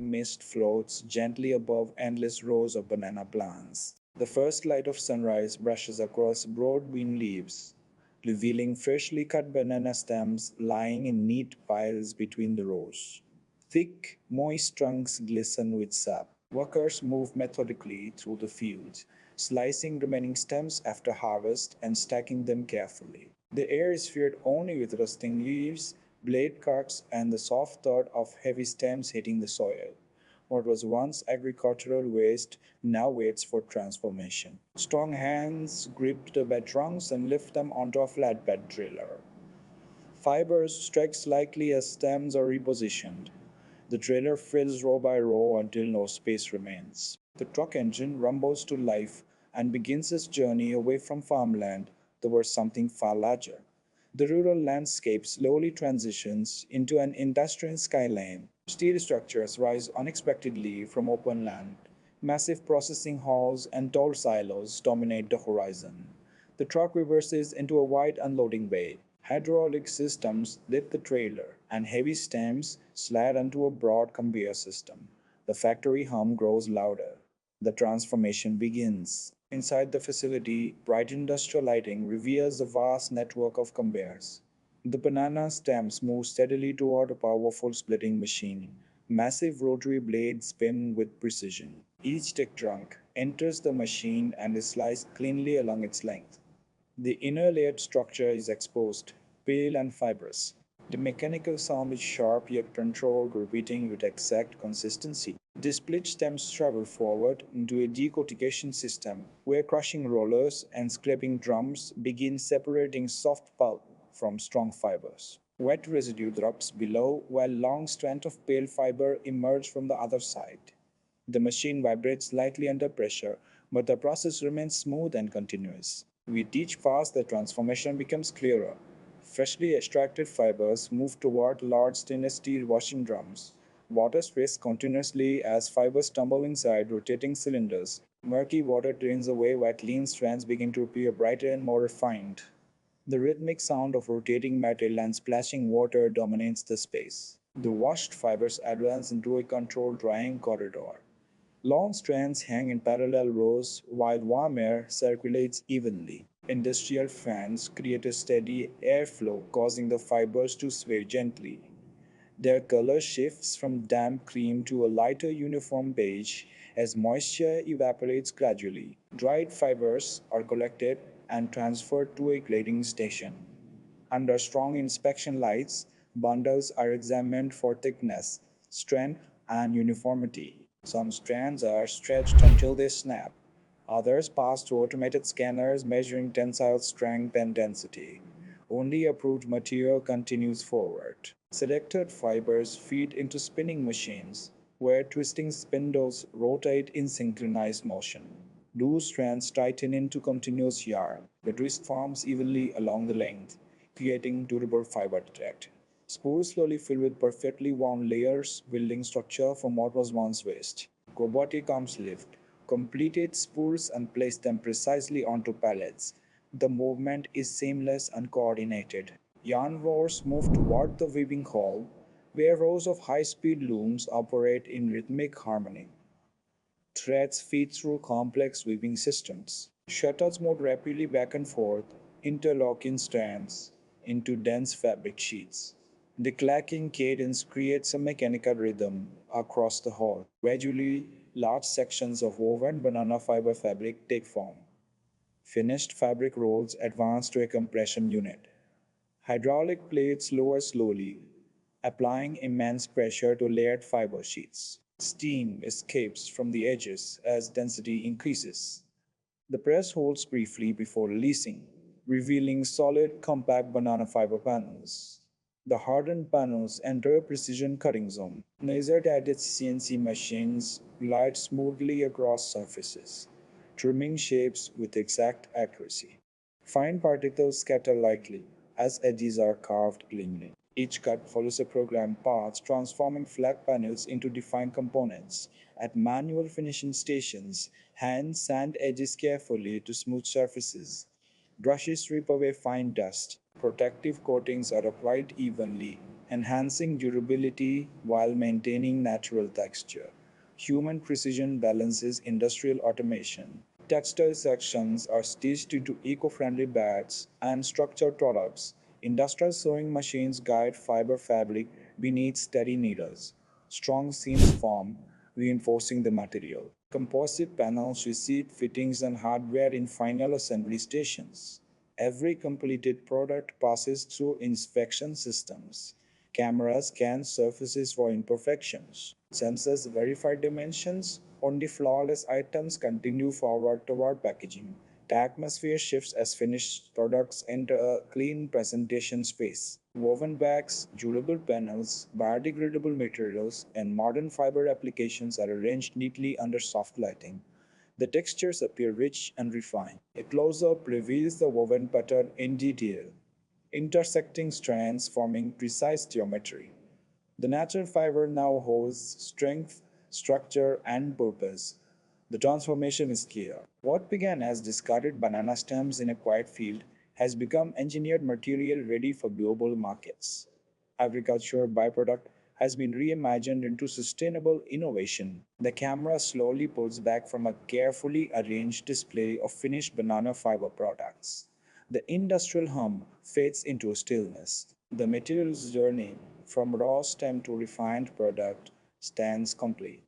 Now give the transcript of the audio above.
mist floats gently above endless rows of banana plants. The first light of sunrise brushes across broad green leaves, revealing freshly cut banana stems lying in neat piles between the rows. Thick, moist trunks glisten with sap. Workers move methodically through the fields, slicing remaining stems after harvest and stacking them carefully. The air is filled only with rusting leaves, blade cuts, and the soft thud of heavy stems hitting the soil. What was once agricultural waste now waits for transformation. Strong hands grip the bed trunks and lift them onto a flatbed driller. Fibers stretch slightly as stems are repositioned. The trailer fills row by row until no space remains. The truck engine rumbles to life and begins its journey away from farmland towards something far larger. The rural landscape slowly transitions into an industrial skyline. Steel structures rise unexpectedly from open land. Massive processing halls and tall silos dominate the horizon. The truck reverses into a wide unloading bay. Hydraulic systems lift the trailer, and heavy stems slide onto a broad conveyor system. The factory hum grows louder. The transformation begins. Inside the facility, bright industrial lighting reveals a vast network of conveyors. The banana stems move steadily toward a powerful splitting machine. Massive rotary blades spin with precision. Each tech trunk enters the machine and is sliced cleanly along its length. The inner layered structure is exposed, pale and fibrous. The mechanical sound is sharp yet controlled, repeating with exact consistency. The split stems travel forward into a decortication system where crushing rollers and scraping drums begin separating soft pulp from strong fibers. Wet residue drops below while long strands of pale fiber emerge from the other side. The machine vibrates slightly under pressure, but the process remains smooth and continuous. With each pass, the transformation becomes clearer. Freshly extracted fibers move toward large stainless steel washing drums. Water sprays continuously as fibers tumble inside rotating cylinders. Murky water drains away while clean strands begin to appear brighter and more refined. The rhythmic sound of rotating metal and splashing water dominates the space. The washed fibers advance into a controlled drying corridor. Long strands hang in parallel rows while warm air circulates evenly. Industrial fans create a steady airflow, causing the fibers to sway gently. Their color shifts from damp cream to a lighter uniform beige as moisture evaporates gradually. Dried fibers are collected and transferred to a grading station. Under strong inspection lights, bundles are examined for thickness, strength, and uniformity. Some strands are stretched until they snap. Others pass through automated scanners measuring tensile strength and density. Only approved material continues forward. Selected fibers feed into spinning machines, where twisting spindles rotate in synchronized motion. Loose strands tighten into continuous yarn. The twist forms evenly along the length, creating durable fiber thread. Spools slowly fill with perfectly wound layers, building structure from what was once waste. Robotic arms lift, completed spools and place them precisely onto pallets. The movement is seamless and coordinated. Yarn roars move toward the weaving hall, where rows of high-speed looms operate in rhythmic harmony. Threads feed through complex weaving systems. Shuttles move rapidly back and forth, interlocking strands into dense fabric sheets. The clacking cadence creates a mechanical rhythm across the hall. Gradually, large sections of woven banana fiber fabric take form. Finished fabric rolls advance to a compression unit. Hydraulic plates lower slowly, applying immense pressure to layered fiber sheets. Steam escapes from the edges as density increases. The press holds briefly before releasing, revealing solid, compact banana fiber panels. The hardened panels enter a precision cutting zone. Laser-guided CNC machines glide smoothly across surfaces, trimming shapes with exact accuracy. Fine particles scatter lightly as edges are carved cleanly. Each cut follows a programmed path, transforming flat panels into defined components. At manual finishing stations, hands sand edges carefully to smooth surfaces. Brushes sweep away fine dust. Protective coatings are applied evenly, enhancing durability while maintaining natural texture. Human precision balances industrial automation. Textile sections are stitched into eco-friendly bags and structured products. Industrial sewing machines guide fiber fabric beneath steady needles. Strong seams form, reinforcing the material. Composite panels receive fittings and hardware in final assembly stations. Every completed product passes through inspection systems. Cameras scan surfaces for imperfections. Sensors verify dimensions. Only flawless items continue forward toward packaging. The atmosphere shifts as finished products enter a clean presentation space. Woven bags, durable panels, biodegradable materials, and modern fiber applications are arranged neatly under soft lighting. The textures appear rich and refined. A close up reveals the woven pattern in detail, intersecting strands forming precise geometry. The natural fiber now holds strength, structure, and purpose. The transformation is clear. What began as discarded banana stems in a quiet field has become engineered material ready for global markets. Agriculture byproduct has been reimagined into sustainable innovation. The camera slowly pulls back from a carefully arranged display of finished banana fiber products. The industrial hum fades into stillness. The material's journey from raw stem to refined product stands complete.